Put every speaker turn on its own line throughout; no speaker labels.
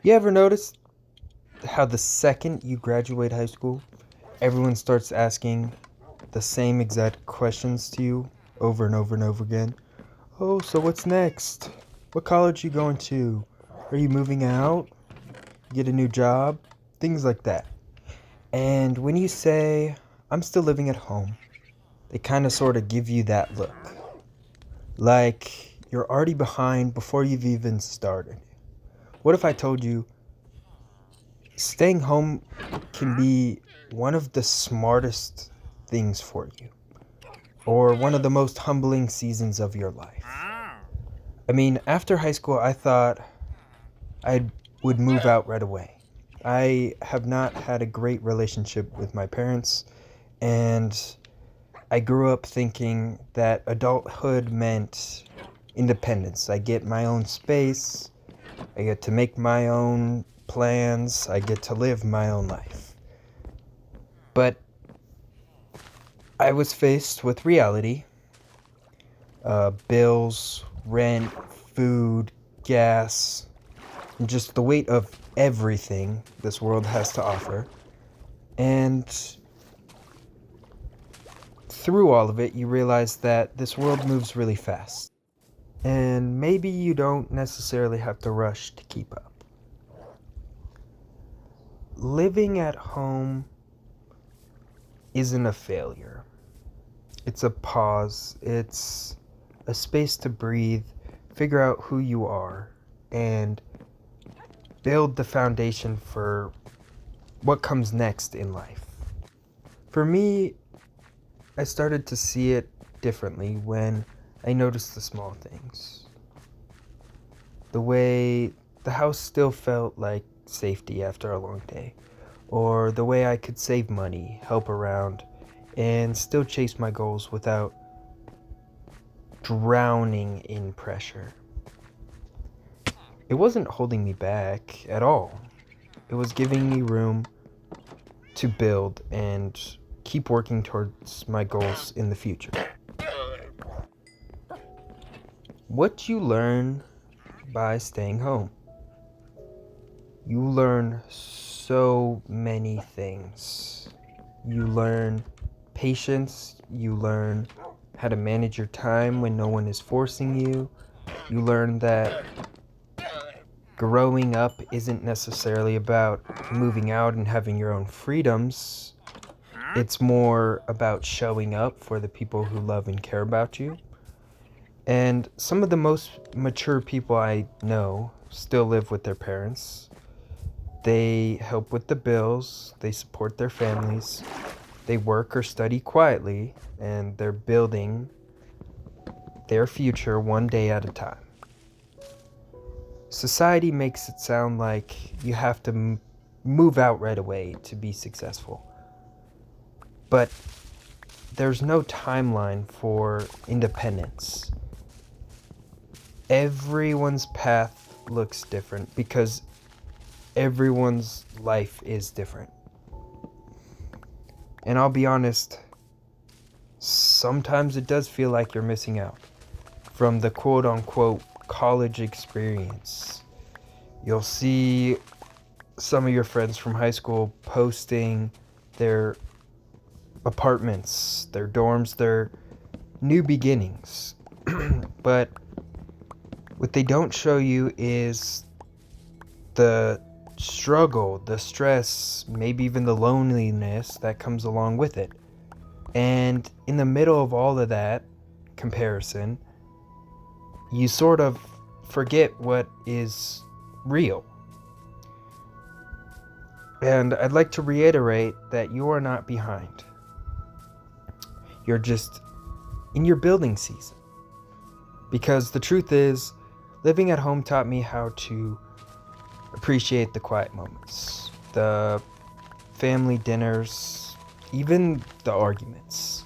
You ever notice how the second you graduate high school, everyone starts asking the same exact questions to you over and over and over again? Oh, so what's next? What college you going to? Are you moving out? Get a new job? Things like that. And when you say, I'm still living at home, they kind of sort of give you that look. Like you're already behind before you've even started. What if I told you staying home can be one of the smartest things for you, or one of the most humbling seasons of your life? I mean, after high school, I thought I would move out right away. I have not had a great relationship with my parents, and I grew up thinking that adulthood meant independence. I get my own space, I get to make my own plans, I get to live my own life. But I was faced with reality, bills, rent, food, gas, and just the weight of everything this world has to offer. And through all of it, you realize that this world moves really fast. And maybe you don't necessarily have to rush to keep up. Living at home isn't a failure. It's a pause. It's a space to breathe, figure out who you are, and build the foundation for what comes next in life. For me, I started to see it differently when I noticed the small things. The way the house still felt like safety after a long day, or the way I could save money, help around, and still chase my goals without drowning in pressure. It wasn't holding me back at all. It was giving me room to build and keep working towards my goals in the future. What you learn by staying home. You learn so many things. You learn patience, you learn how to manage your time when no one is forcing you. You learn that growing up isn't necessarily about moving out and having your own freedoms. It's more about showing up for the people who love and care about you. And some of the most mature people I know still live with their parents. They help with the bills, they support their families, they work or study quietly, and they're building their future one day at a time. Society makes it sound like you have to move out right away to be successful. But there's no timeline for independence. Everyone's path looks different because everyone's life is different. And I'll be honest, sometimes it does feel like you're missing out from the quote unquote college experience. You'll see some of your friends from high school posting their apartments, their dorms, their new beginnings. But what they don't show you is the struggle, the stress, maybe even the loneliness that comes along with it. And in the middle of all of that comparison, you sort of forget what is real. And I'd like to reiterate that you are not behind. You're just in your building season. Because the truth is, living at home taught me how to appreciate the quiet moments, the family dinners, even the arguments.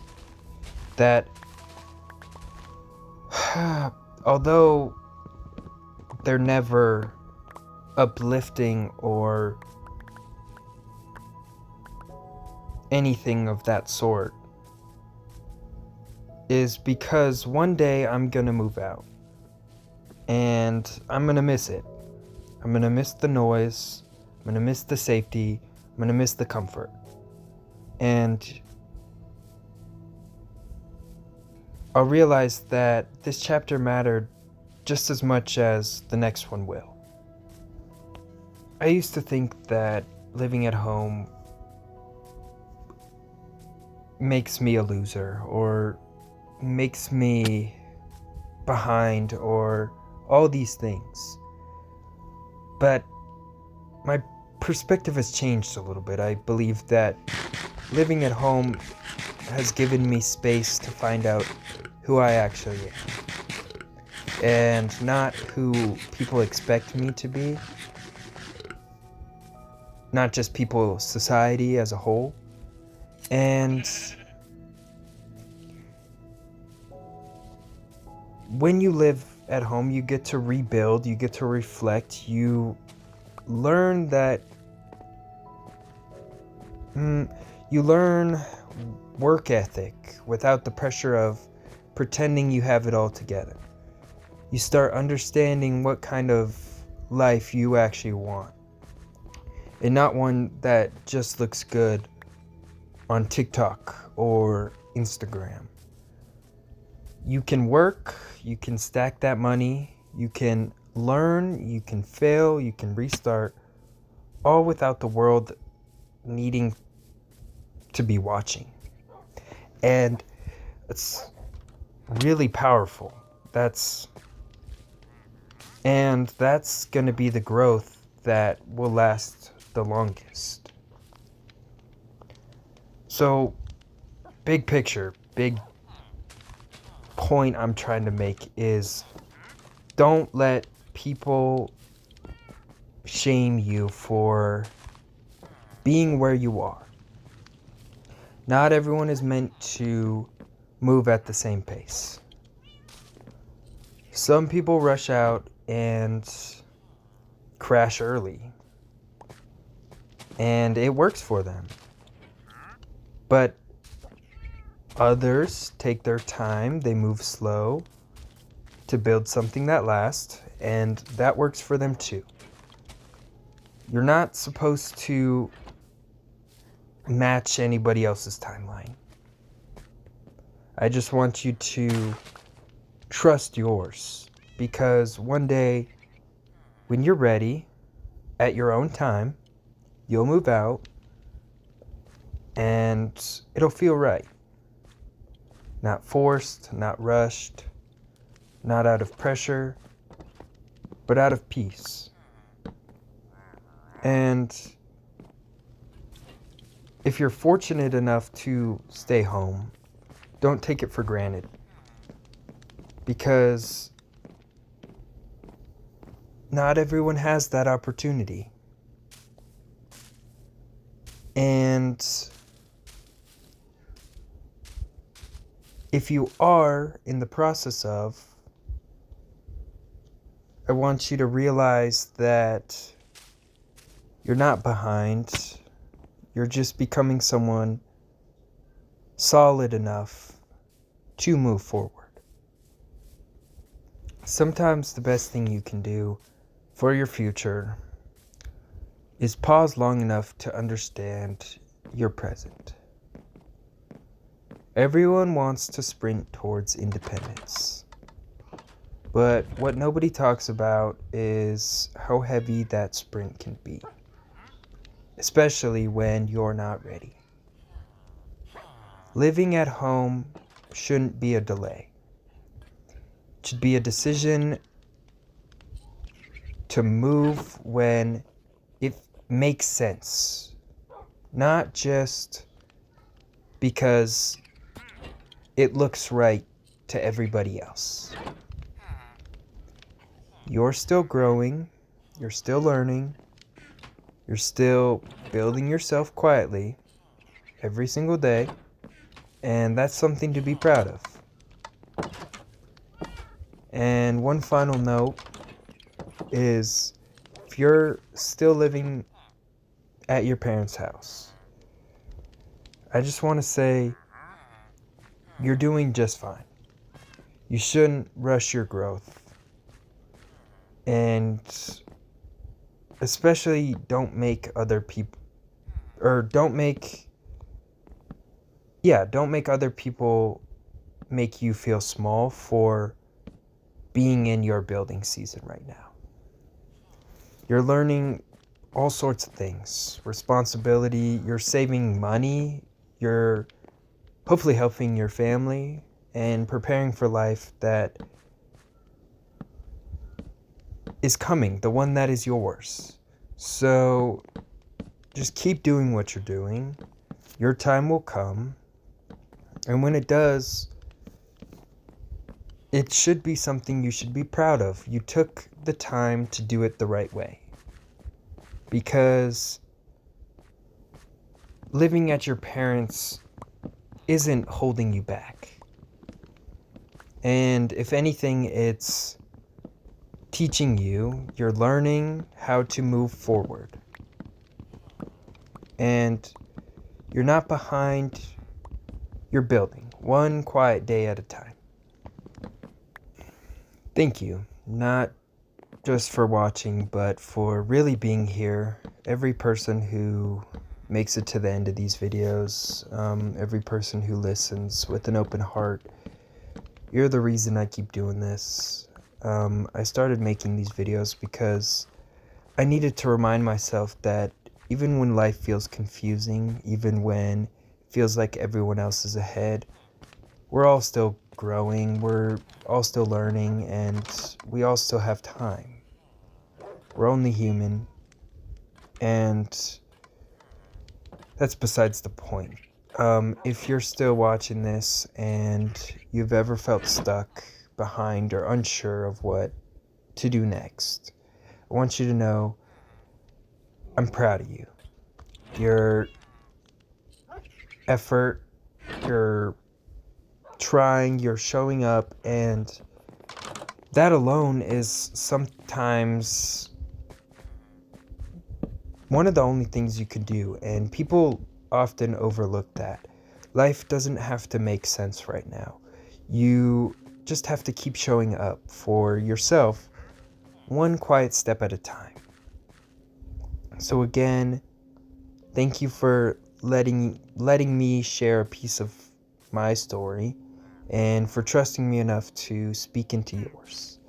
That, although they're never uplifting or anything of that sort, is because one day I'm gonna move out and I'm gonna miss it. I'm going to miss the noise. I'm going to miss the safety. I'm going to miss the comfort. And I'll realize that this chapter mattered just as much as the next one will. I used to think that living at home makes me a loser or makes me behind or all these things. But my perspective has changed a little bit. I believe that living at home has given me space to find out who I actually am and not who people expect me to be, not just people, society as a whole. And when you live at home, you get to rebuild, you get to reflect, you learn that you learn work ethic without the pressure of pretending you have it all together. You start understanding what kind of life you actually want, and not one that just looks good on TikTok or Instagram. You can work, you can stack that money, you can learn, you can fail, you can restart, all without the world needing to be watching. And it's really powerful. That's going to be the growth that will last the longest. So, big picture, big point I'm trying to make is don't let people shame you for being where you are. Not everyone is meant to move at the same pace. Some people rush out and crash early, and it works for them. But others take their time, they move slow to build something that lasts, and that works for them too. You're not supposed to match anybody else's timeline. I just want you to trust yours, because one day when you're ready, at your own time, you'll move out and it'll feel right. Not forced, not rushed, not out of pressure, but out of peace. And if you're fortunate enough to stay home, don't take it for granted, because not everyone has that opportunity. And if you are in the process of, I want you to realize that you're not behind. You're just becoming someone solid enough to move forward. Sometimes the best thing you can do for your future is pause long enough to understand your present. Everyone wants to sprint towards independence, but what nobody talks about is how heavy that sprint can be, especially when you're not ready. Living at home shouldn't be a delay. It should be a decision to move when it makes sense, not just because it looks right to everybody else. You're still growing, you're still learning, you're still building yourself quietly every single day, and that's something to be proud of. And one final note is, if you're still living at your parents' house, I just want to say you're doing just fine. You shouldn't rush your growth. And especially don't make other people, or don't make other people make you feel small for being in your building season right now. You're learning all sorts of things, responsibility, you're saving money, you're hopefully helping your family and preparing for life that is coming, the one that is yours. So just keep doing what you're doing. Your time will come. And when it does, it should be something you should be proud of. You took the time to do it the right way. Because living at your parents' isn't holding you back. And if anything, it's teaching you, you're learning how to move forward. And you're not behind, you're building, one quiet day at a time. Thank you, not just for watching, but for really being here. Every person who makes it to the end of these videos, every person who listens with an open heart, you're the reason I keep doing this. I started making these videos because I needed to remind myself that even when life feels confusing, even when it feels like everyone else is ahead, we're all still growing, we're all still learning, and we all still have time. We're only human, and that's besides the point. If you're still watching this and you've ever felt stuck, behind, or unsure of what to do next, I want you to know I'm proud of you. Your effort, your trying, you're showing up, and that alone is sometimes one of the only things you can do, and people often overlook that. Life doesn't have to make sense right now. You just have to keep showing up for yourself, one quiet step at a time. So again, thank you for letting me share a piece of my story, and for trusting me enough to speak into yours.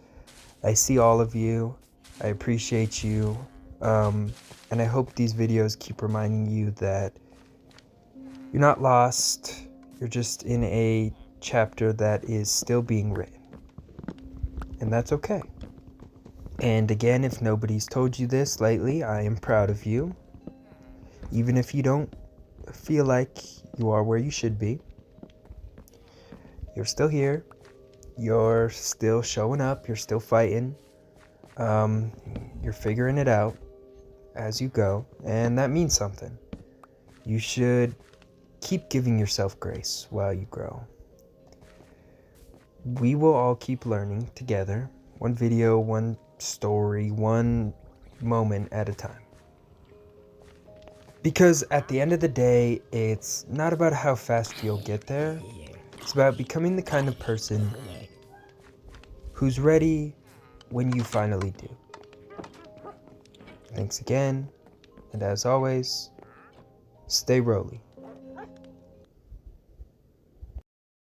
I see all of you. I appreciate you. And I hope these videos keep reminding you that you're not lost. You're just in a chapter that is still being written. And that's okay. And again, if nobody's told you this lately, I am proud of you. Even if you don't feel like you are where you should be, you're still here. You're still showing up. You're still fighting. You're figuring it out as you go, and that means something. You should keep giving yourself grace while you grow. We will all keep learning together, one video, one story, one moment at a time. Because at the end of the day, it's not about how fast you'll get there. It's about becoming the kind of person who's ready when you finally do. Thanks again, and as always, stay Rohly.